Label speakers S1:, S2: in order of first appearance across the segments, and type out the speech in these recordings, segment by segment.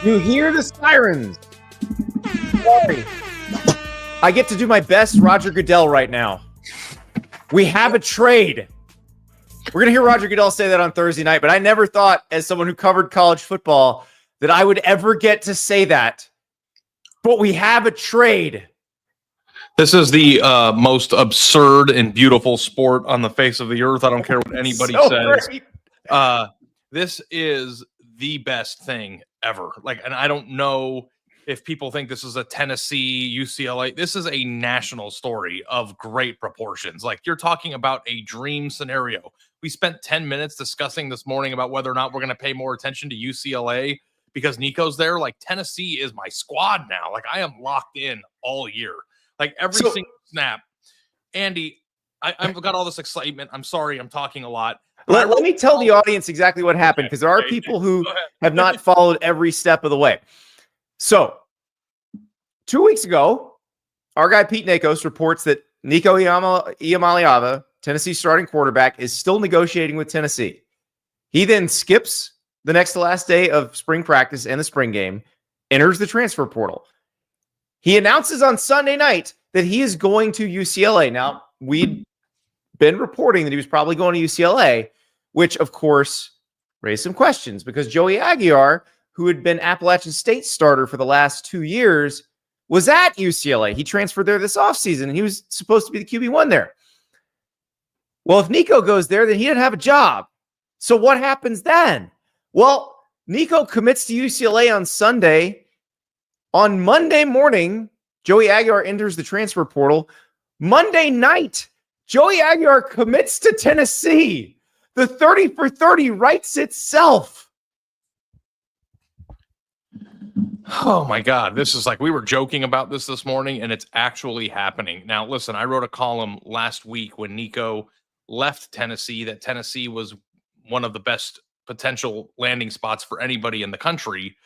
S1: You hear the sirens. Sorry. I get to do my best Roger Goodell right now. We have a trade. We're going to hear Roger Goodell say that on Thursday night, but I never thought, as someone who covered college football, that I would ever get to say that. But we have a trade.
S2: This is the most absurd and beautiful sport on the face of the earth. I don't care what anybody says. This is the best thing ever. And I don't know if people think this is a Tennessee, UCLA. This is a national story of great proportions. You're talking about a dream scenario. We spent 10 minutes discussing this morning about whether or not we're going to pay more attention to UCLA because Nico's there. Tennessee is my squad now. I am locked in all year. Every single snap. Andy, I've got all this excitement. I'm sorry, I'm talking a lot.
S1: Let me tell the audience exactly what happened, because there are people who have not followed every step of the way. So, 2 weeks ago, our guy Pete Nakos reports that Nico Iamaleava, Tennessee's starting quarterback, is still negotiating with Tennessee. He then skips the next to last day of spring practice and the spring game, enters the transfer portal. He announces on Sunday night that he is going to UCLA. Now, we'd been reporting that he was probably going to UCLA, which, of course, raised some questions because Joey Aguilar, who had been Appalachian State starter for the last 2 years, was at UCLA. He transferred there this offseason, and he was supposed to be the QB1 there. Well, if Nico goes there, then he didn't have a job. So what happens then? Well, Nico commits to UCLA on Sunday. On Monday morning, Joey Aguilar enters the transfer portal. Monday night, Joey Aguilar commits to Tennessee. The 30 for 30 writes itself.
S2: Oh my God. This is we were joking about this morning, and it's actually happening. Now, listen, I wrote a column last week when Nico left Tennessee that Tennessee was one of the best potential landing spots for anybody in the country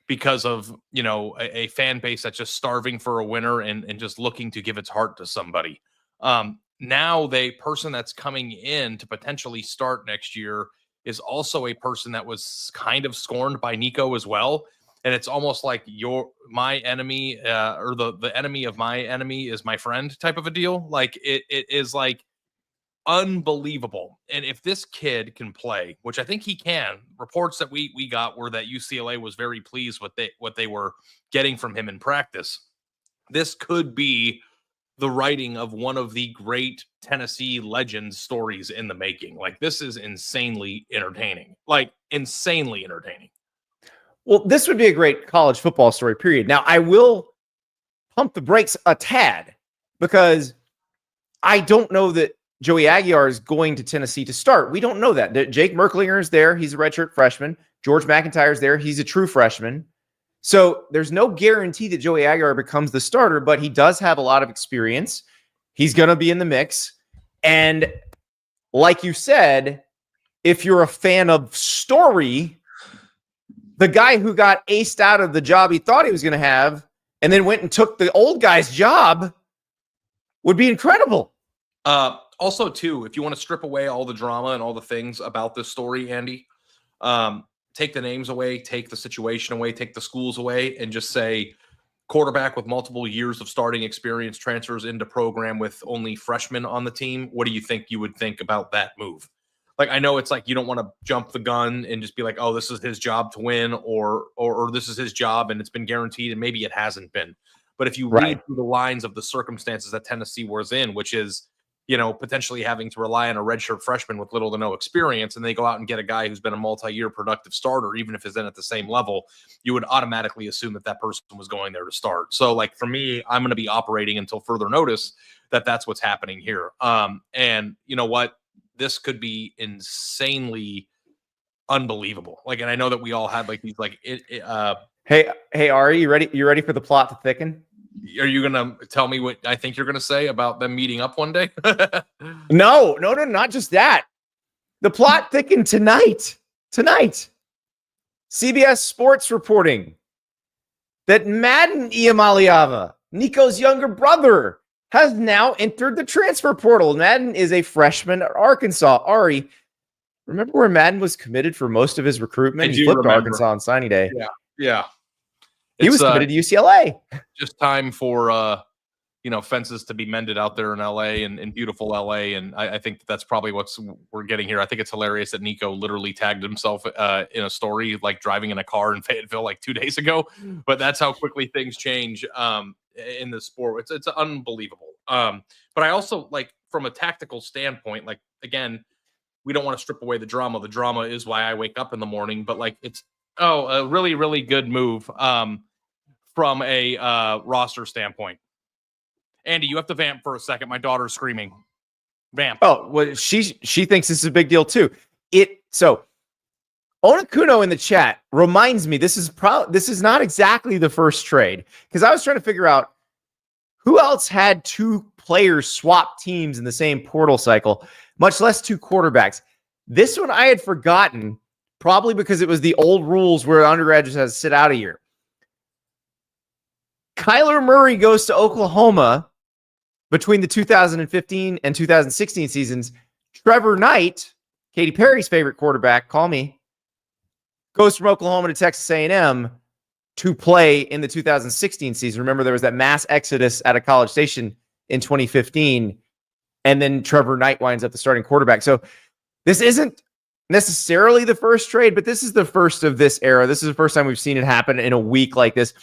S2: because of, a fan base that's just starving for a winner and just looking to give its heart to somebody. Now the person that's coming in to potentially start next year is also a person that was kind of scorned by Nico as well. And it's almost like my enemy or the enemy of my enemy is my friend type of a deal. It is unbelievable. And if this kid can play, which I think he can, reports that we got were that UCLA was very pleased with what they were getting from him in practice. This could be the writing of one of the great Tennessee legend stories in the making. This is insanely entertaining. Insanely entertaining.
S1: Well, this would be a great college football story, period. Now, I will pump the brakes a tad because I don't know that Joey Aguilar is going to Tennessee to start. We don't know that. Jake Merklinger is there. He's a redshirt freshman. George McIntyre is there. He's a true freshman. So there's no guarantee that Joey Aguilar becomes the starter, but he does have a lot of experience. He's going to be in the mix. And like you said, if you're a fan of story, the guy who got aced out of the job he thought he was going to have and then went and took the old guy's job would be incredible.
S2: Also, too, if you want to strip away all the drama and all the things about this story, Andy, take the names away, take the situation away, take the schools away, and just say quarterback with multiple years of starting experience transfers into program with only freshmen on the team. What do you think you would think about that move? I know it's you don't want to jump the gun and just be like, oh, this is his job to win or this is his job and it's been guaranteed, and maybe it hasn't been. But if you read through the lines of the circumstances that Tennessee was in, which is, potentially having to rely on a redshirt freshman with little to no experience, and they go out and get a guy who's been a multi-year productive starter, even if he's in at the same level, you would automatically assume that person was going there to start. So, for me, I'm going to be operating until further notice that that's what's happening here. And you know what? This could be insanely unbelievable. And I know that we all had these
S1: Hey, Ari, you ready? You ready for the plot to thicken?
S2: Are you going to tell me what I think you're going to say about them meeting up one day?
S1: No, not just that. The plot thickened tonight. CBS Sports reporting that Madden Iamaleava, Nico's younger brother, has now entered the transfer portal. Madden is a freshman at Arkansas. Ari, remember where Madden was committed for most of his recruitment? He flipped Arkansas on signing day.
S2: Yeah.
S1: He was committed to UCLA.
S2: Just time for fences to be mended out there in LA and in beautiful LA. And I think that's probably we're getting here. I think it's hilarious that Nico literally tagged himself in a story, like driving in a car in Fayetteville like 2 days ago. But that's how quickly things change in the sport. It's unbelievable. But I also, like, from a tactical standpoint, like, again, we don't want to strip away the drama. The drama is why I wake up in the morning, but like, it's a really, really good move from a roster standpoint. Andy, you have to vamp for a second. My daughter's screaming. Vamp.
S1: Oh, well, she thinks this is a big deal too. So Onakuno in the chat reminds me this is not exactly the first trade, because I was trying to figure out who else had two players swap teams in the same portal cycle, much less two quarterbacks. This one I had forgotten, probably because it was the old rules where undergraduates had to sit out a year. Kyler Murray goes to Oklahoma between the 2015 and 2016 seasons. Trevor Knight, Katy Perry's favorite quarterback, call me, goes from Oklahoma to Texas A&M to play in the 2016 season. Remember, there was that mass exodus out of College Station in 2015, and then Trevor Knight winds up the starting quarterback. So this isn't necessarily the first trade, but this is the first of this era. This is the first time we've seen it happen in a week like this.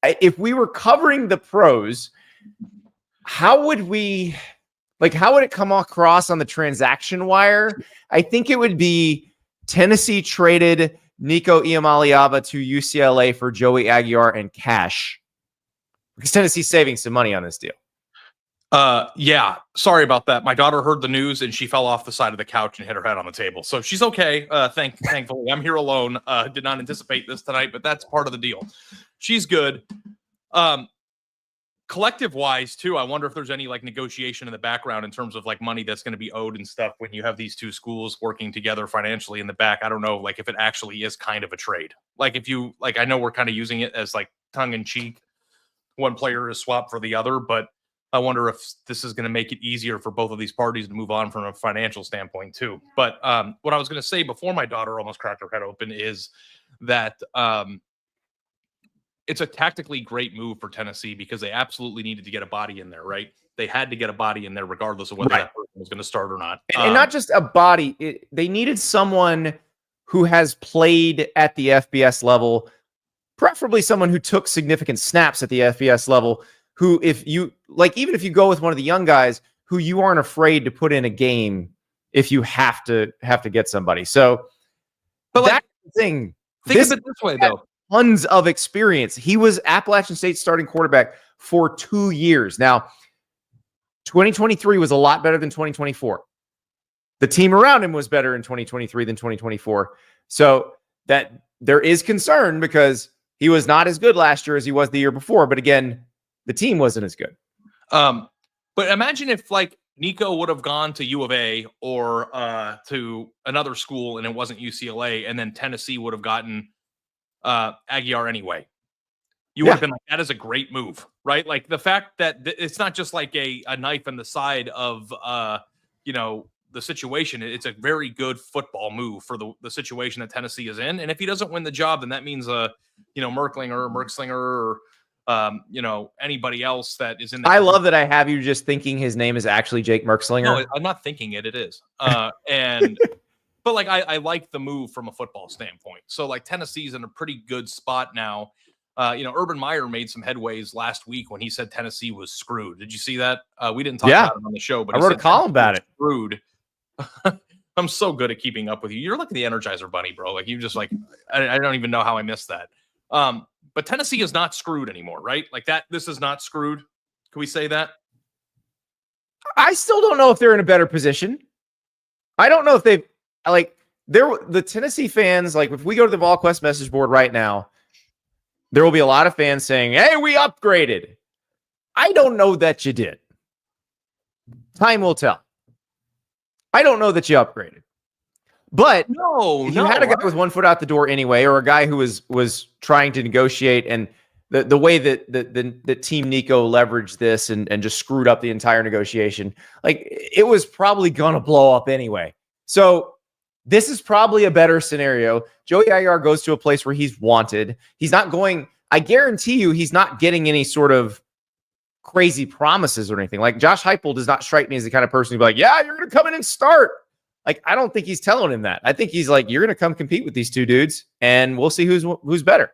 S1: If we were covering the pros, how would it come across on the transaction wire? I think it would be Tennessee traded Nico Iamaleava to UCLA for Joey Aguilar and cash, because Tennessee's saving some money on this deal.
S2: Yeah, sorry about that. My daughter heard the news and she fell off the side of the couch and hit her head on the table. So she's okay. Thankfully, I'm here alone. Did not anticipate this tonight, but that's part of the deal. She's good. Collective wise too, I wonder if there's any like negotiation in the background in terms of like money that's going to be owed and stuff when you have these two schools working together financially in the back. I don't know, like if it actually is kind of a trade. Like if you, like, I know we're kind of using it as like tongue in cheek, one player is swapped for the other, but I wonder if this is going to make it easier for both of these parties to move on from a financial standpoint too. But what I was going to say before my daughter almost cracked her head open is that it's a tactically great move for Tennessee because they absolutely needed to get a body in there, right? They had to get a body in there regardless of whether that person was going to start or not.
S1: And not just a body. They needed someone who has played at the FBS level, preferably someone who took significant snaps at the FBS level, who, if you like, even if you go with one of the young guys, who you aren't afraid to put in a game if you have to get somebody. So, but that's the thing.
S2: Think of it this way, though.
S1: Tons of experience. He was Appalachian State starting quarterback for 2 years. Now, 2023 was a lot better than 2024. The team around him was better in 2023 than 2024. So that there is concern because he was not as good last year as he was the year before. But again, the team wasn't as good.
S2: But imagine if like Nico would have gone to U of A or to another school and it wasn't UCLA, and then Tennessee would have gotten Aguilar anyway. You would have been like, that is a great move, right? Like the fact that it's not just like a knife in the side of the situation. It's a very good football move for the situation that Tennessee is in. And if he doesn't win the job, then that means Merkslinger or anybody else that is in the.
S1: I love that I have you just thinking his name is actually Jake Merkslinger.
S2: No, I'm not thinking it. It is. But like I like the move from a football standpoint. So like Tennessee's in a pretty good spot now. Urban Meyer made some headways last week when he said Tennessee was screwed. Did you see that? We didn't talk about it on the show, but
S1: I wrote a column about it.
S2: Screwed. I'm so good at keeping up with you. You're like the Energizer Bunny, bro. Like you just like I don't even know how I missed that. But Tennessee is not screwed anymore, right? Like that. This is not screwed. Can we say that?
S1: I still don't know if they're in a better position. I don't know if they've. Like the Tennessee fans, like if we go to the VolQuest message board right now, there will be a lot of fans saying, "Hey, we upgraded." I don't know that you did. Time will tell. I don't know that you upgraded. But you had a guy with one foot out the door anyway, or a guy who was trying to negotiate, and the way that the team Nico leveraged this and just screwed up the entire negotiation, like it was probably gonna blow up anyway. So this is probably a better scenario. Joey Aguilar goes to a place where he's wanted. He's not going. I guarantee you he's not getting any sort of crazy promises or anything. Like Josh Heupel does not strike me as the kind of person who'd be like, yeah, you're going to come in and start. Like, I don't think he's telling him that. I think he's like, you're going to come compete with these two dudes and we'll see who's better.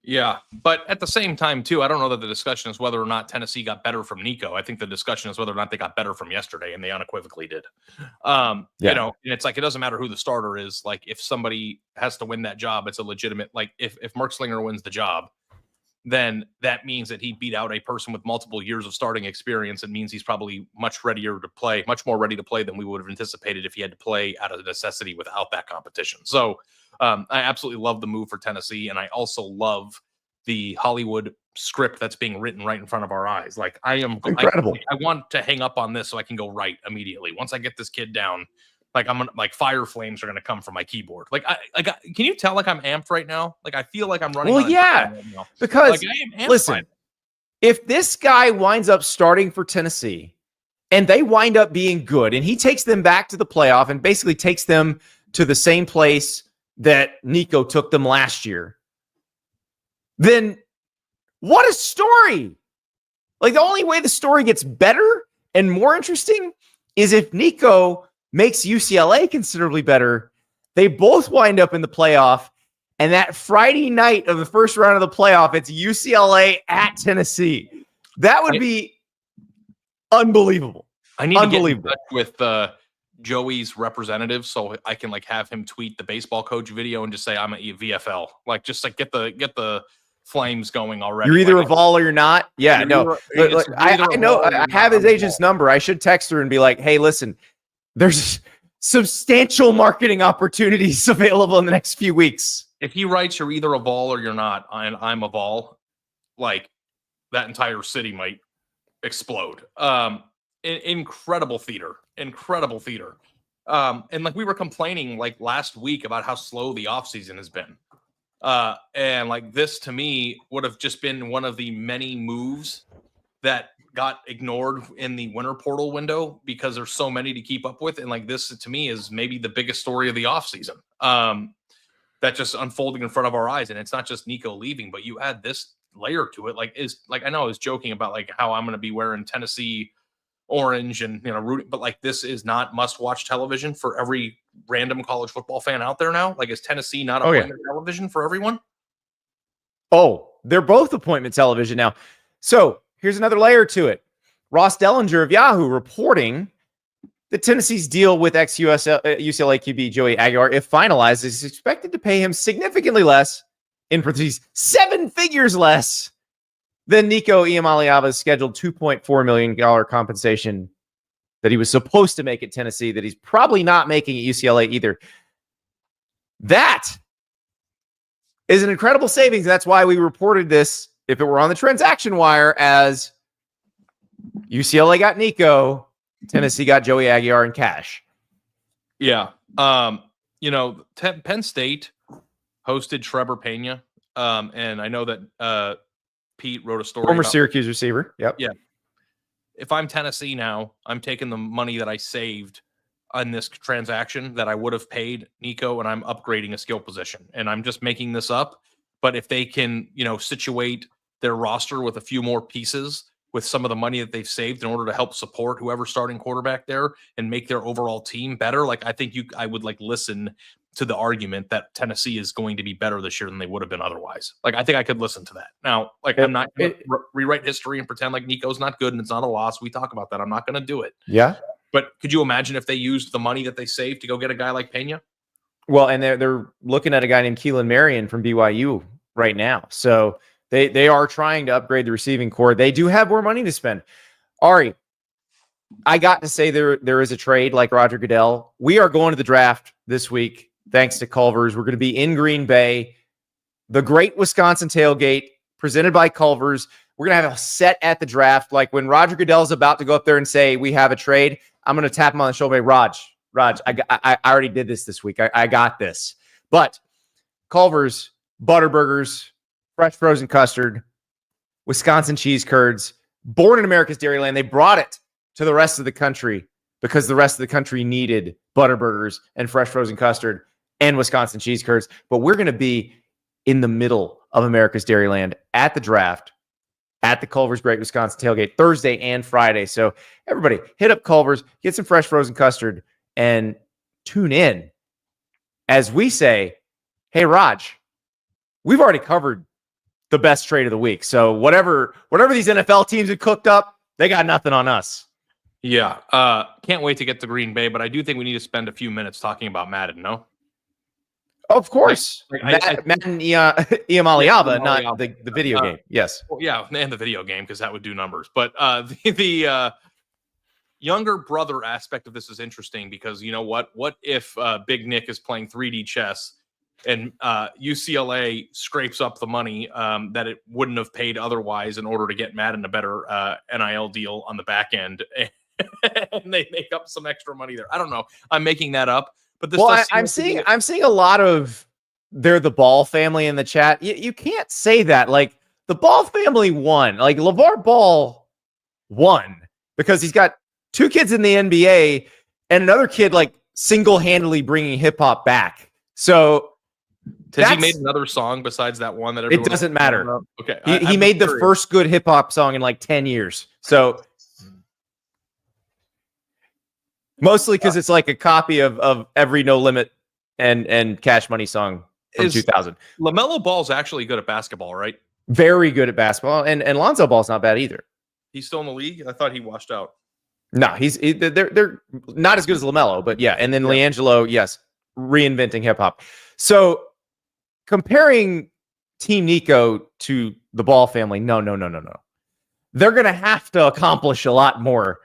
S2: Yeah, but at the same time, too, I don't know that the discussion is whether or not Tennessee got better from Nico. I think the discussion is whether or not they got better from yesterday, and they unequivocally did. You know, and it's like, it doesn't matter who the starter is. Like, if somebody has to win that job, it's a legitimate, like, if Mark Slinger wins the job, then that means that he beat out a person with multiple years of starting experience. It means he's probably much more ready to play than we would have anticipated if he had to play out of necessity without that competition. So, I absolutely love the move for Tennessee, and I also love the Hollywood script that's being written right in front of our eyes. Like, I am incredible. I want to hang up on this so I can go right immediately. Once I get this kid down, like, I'm gonna, like, fire flames are gonna come from my keyboard. Can you tell like I'm amped right now? Like, I feel like I'm running.
S1: Well, yeah, right now. Because like, listen, if this guy winds up starting for Tennessee and they wind up being good, and he takes them back to the playoff and basically takes them to the same place that Nico took them last year, then what a story. Like, the only way the story gets better and more interesting is if Nico makes UCLA considerably better. They both wind up in the playoff, and that Friday night of the first round of the playoff, it's UCLA at Tennessee. That would be unbelievable.
S2: I need to get in touch with Joey's representative so I can like have him tweet the baseball coach video and just say I'm a VFL. Like, just like get the flames going already.
S1: You're either a Vol or you're not. Yeah, no. I know. I have his agent's number. I should text her and be like, hey, listen, there's substantial marketing opportunities available in the next few weeks.
S2: If he writes you're either a Vol or you're not, and I'm a Vol, like, that entire city might explode. Incredible theater. And like, we were complaining like last week about how slow the offseason has been. And like, this to me would have just been one of the many moves that got ignored in the winter portal window because there's so many to keep up with. And like, this to me is maybe the biggest story of the offseason. That just unfolding in front of our eyes. And it's not just Nico leaving, but you add this layer to it. Like, I know I was joking about like how I'm going to be wearing Tennessee orange and, you know, rooting, but like, this is not must-watch television for every random college football fan out there now. Like, is Tennessee not appointment television for everyone?
S1: Oh, they're both appointment television now. So here's another layer to it. Ross Dellinger of Yahoo reporting that Tennessee's deal with UCLA QB Joey Aguilar, if finalized, is expected to pay him significantly less, in parentheses, 7 figures less, than Nico Iamaleava's scheduled $2.4 million compensation that he was supposed to make at Tennessee, that he's probably not making at UCLA either. That is an incredible savings. That's why we reported this, if it were on the transaction wire, as UCLA got Nico, Tennessee got Joey Aguilar in cash.
S2: Yeah. You know, Penn State hosted Trevor Pena. And I know that Pete wrote a story.
S1: Former Syracuse receiver. Yep.
S2: Yeah. If I'm Tennessee now, I'm taking the money that I saved on this transaction that I would have paid Nico, and I'm upgrading a skill position. And I'm just making this up. But if they can, you know, situate their roster with a few more pieces with some of the money that they've saved in order to help support whoever's starting quarterback there and make their overall team better, like, I think I would like listen to the argument that Tennessee is going to be better this year than they would have been otherwise. Like, I think I could listen to that. Now, like, I'm not going to rewrite history and pretend like Nico's not good and it's not a loss. We talk about that. I'm not going to do it.
S1: Yeah.
S2: But could you imagine if they used the money that they saved to go get a guy like Pena?
S1: Well, and they're looking at a guy named Keelan Marion from BYU right now. So they are trying to upgrade the receiving core. They do have more money to spend. Ari, I got to say there is a trade like Roger Goodell. We are going to the draft this week, thanks to Culver's. We're going to be in Green Bay. The Great Wisconsin Tailgate, presented by Culver's. We're going to have a set at the draft. Like, when Roger Goodell's about to go up there and say, we have a trade, I'm going to tap him on the shoulder. Raj, I already did this week. I got this. But Culver's, ButterBurgers, fresh frozen custard, Wisconsin cheese curds, born in America's Dairyland. They brought it to the rest of the country because the rest of the country needed ButterBurgers and fresh frozen custard and Wisconsin cheese curds. But we're going to be in the middle of America's Dairyland at the draft at the Culver's Great Wisconsin Tailgate Thursday and Friday. So everybody hit up Culver's, get some fresh frozen custard, and tune in as we say, hey, Raj, we've already covered the best trade of the week. So whatever these NFL teams have cooked up, they got nothing on us.
S2: Yeah. Can't wait to get to Green Bay, but I do think we need to spend a few minutes talking about Madden, no?
S1: Of course. Madden Iamaleava, not the video game. Yes.
S2: Well, yeah, and the video game, because that would do numbers. But the younger brother aspect of this is interesting because you know what? What if Big Nick is playing 3D chess and UCLA scrapes up the money that it wouldn't have paid otherwise in order to get Madden a better NIL deal on the back end, and they make up some extra money there? I don't know. I'm making that up. But this
S1: I'm seeing a lot of they're the Ball family in the chat. You can't say that. Like the Ball family won. Like LeVar Ball won because he's got 2 kids in the NBA and another kid like single-handedly bringing hip hop back. So
S2: has he made another song besides that one that everyone
S1: it doesn't matter.
S2: Okay,
S1: he made the first good hip hop song in like 10 years. So mostly because it's like a copy of every No Limit and Cash Money song from 2000.
S2: LaMelo Ball's actually good at basketball, right?
S1: Very good at basketball, and Lonzo Ball's not bad either.
S2: He's still in the league. I thought he washed out.
S1: No, they're not as good as LaMelo, but yeah. And then LiAngelo, yes, reinventing hip hop. So comparing Team Nico to the Ball family, no. They're gonna have to accomplish a lot more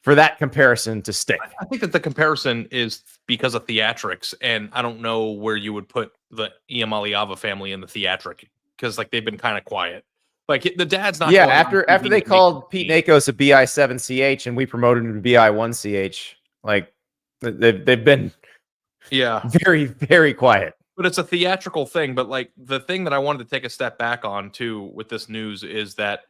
S1: for that comparison to stick.
S2: I think that the comparison is because of theatrics, and I don't know where you would put the Iamaleava family in the theatric because like they've been kind of quiet. Like the dad's not.
S1: Yeah, after they called Pete Nakos a BI7CH and we promoted him to BI1CH, like they've been very, very quiet.
S2: But it's a theatrical thing. But like the thing that I wanted to take a step back on too with this news is that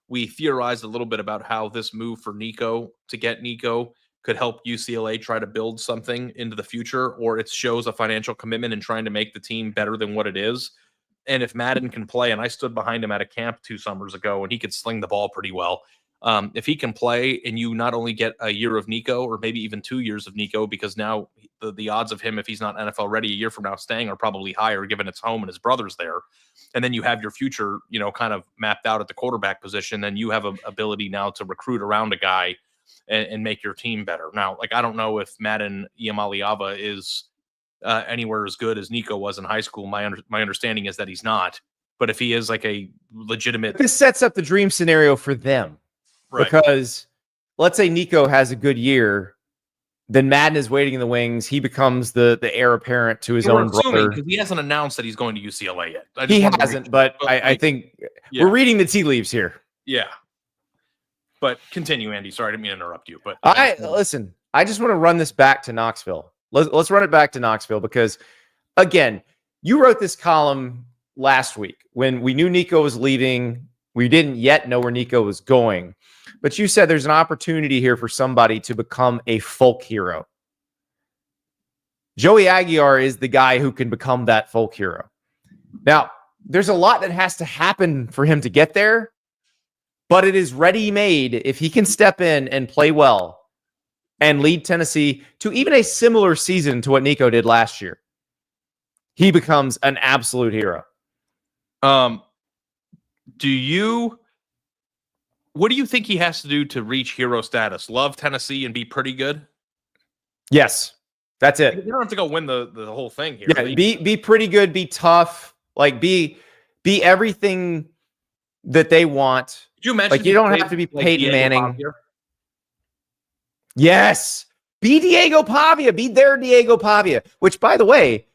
S2: we theorized a little bit about how this move for Nico to get Nico could help UCLA try to build something into the future, or it shows a financial commitment in trying to make the team better than what it is. And if Madden can play, and I stood behind him at a camp 2 summers ago, and he could sling the ball pretty well. If he can play and you not only get a year of Nico or maybe even 2 years of Nico, because now the odds of him, if he's not NFL ready a year from now staying are probably higher given it's home and his brother's there. And then you have your future, kind of mapped out at the quarterback position. Then you have an ability now to recruit around a guy and make your team better. Now, like, I don't know if Madden Iamaleava is anywhere as good as Nico was in high school. My understanding is that he's not. But if he is like a legitimate...
S1: This sets up the dream scenario for them. Right. Because let's say Nico has a good year, then Madden is waiting in the wings. He becomes the heir apparent to his own brother.
S2: He hasn't announced that he's going to UCLA yet.
S1: He hasn't, but I think we're reading the tea leaves here.
S2: Yeah. But continue, Andy. Sorry, I didn't mean to interrupt you. But
S1: listen, I just want to run this back to Knoxville. Let's run it back to Knoxville because, again, you wrote this column last week when we knew Nico was leaving. We didn't yet know where Nico was going. But you said there's an opportunity here for somebody to become a folk hero. Joey Aguilar is the guy who can become that folk hero. Now, there's a lot that has to happen for him to get there, but it is ready-made if he can step in and play well and lead Tennessee to even a similar season to what Nico did last year. He becomes an absolute hero.
S2: What do you think he has to do to reach hero status? Love Tennessee and be pretty good?
S1: Yes, that's it.
S2: You don't have to go win the whole thing here.
S1: Yeah, be pretty good, be tough, like be everything that they want.
S2: Could you imagine?
S1: Like you don't have to be Peyton Manning. Yes, be Diego Pavia, be their Diego Pavia. Which, by the way,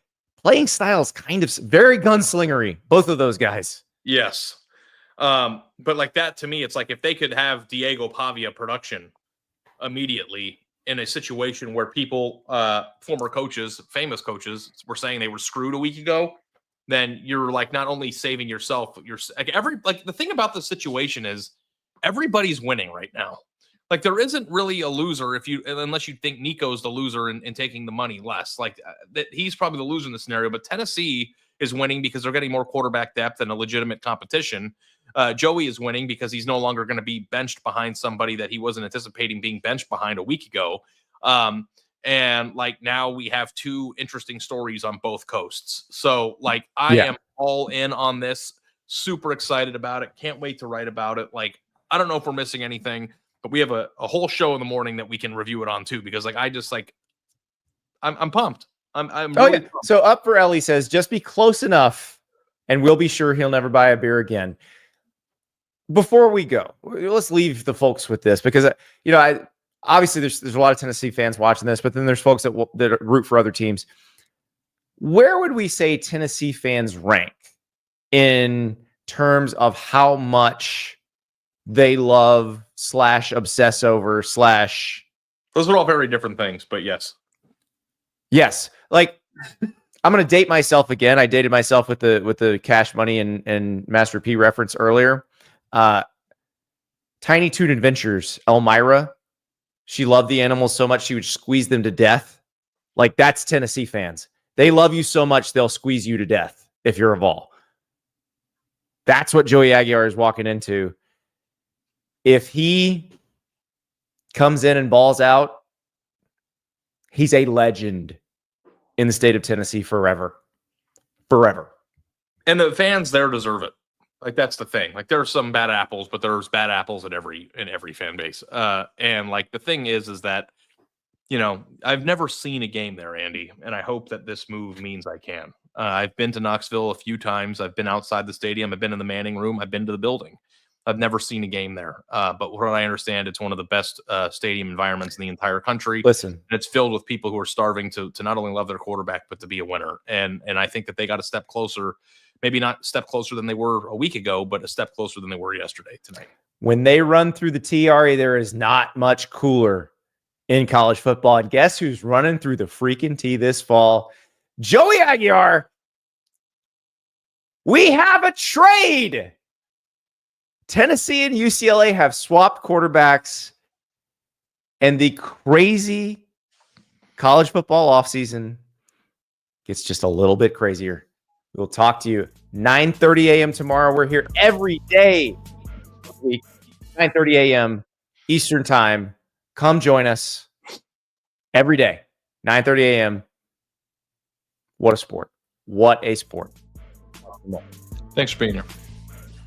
S1: playing styles kind of very gunslingery. Both of those guys.
S2: Yes. But like that to me, it's like if they could have Diego Pavia production immediately in a situation where people, former coaches, famous coaches were saying they were screwed a week ago, then you're like not only saving yourself, you're like the thing about the situation is everybody's winning right now. Like there isn't really a loser unless you think Nico's the loser in taking the money less. Like that he's probably the loser in the scenario, but Tennessee is winning because they're getting more quarterback depth and a legitimate competition. Joey is winning because he's no longer going to be benched behind somebody that he wasn't anticipating being benched behind a week ago. And like now we have two interesting stories on both coasts. So like I am all in on this. Super excited about it. Can't wait to write about it. Like, I don't know if we're missing anything, but we have a whole show in the morning that we can review it on too, because like I just like I'm pumped. I'm really pumped.
S1: So Up for Ellie says, just be close enough and we'll be sure he'll never buy a beer again. Before we go, let's leave the folks with this, because obviously there's a lot of Tennessee fans watching this, but then there's folks that root for other teams. Where would we say Tennessee fans rank in terms of how much they love / obsess over /
S2: Those are all very different things, but yes.
S1: Like I'm going to date myself again. I dated myself with the Cash Money and Master P reference earlier. Tiny Toon Adventures, Elmira, she loved the animals so much she would squeeze them to death. Like, that's Tennessee fans. They love you so much they'll squeeze you to death if you're a Vol. That's what Joey Aguilar is walking into. If he comes in and balls out, he's a legend in the state of Tennessee forever. Forever.
S2: And the fans there deserve it. Like, that's the thing. Like, there are some bad apples, but there's bad apples in every fan base. And like the thing is that, I've never seen a game there, Andy, and I hope that this move means I can. I've been to Knoxville a few times. I've been outside the stadium. I've been in the Manning room. I've been to the building. I've never seen a game there. But what I understand, it's one of the best stadium environments in the entire country.
S1: Listen,
S2: and it's filled with people who are starving to not only love their quarterback, but to be a winner. And I think that they got a step closer, maybe not a step closer than they were a week ago, but a step closer than they were yesterday, tonight.
S1: When they run through the TRE, there is not much cooler in college football. And guess who's running through the freaking T this fall? Joey Aguilar. We have a trade. Tennessee and UCLA have swapped quarterbacks, and the crazy college football offseason gets just a little bit crazier. We'll talk to you 9:30 a.m. tomorrow. We're here every day this week, 9:30 a.m. Eastern time. Come join us every day, 9:30 a.m. What a sport. What a sport.
S2: Thanks for being here.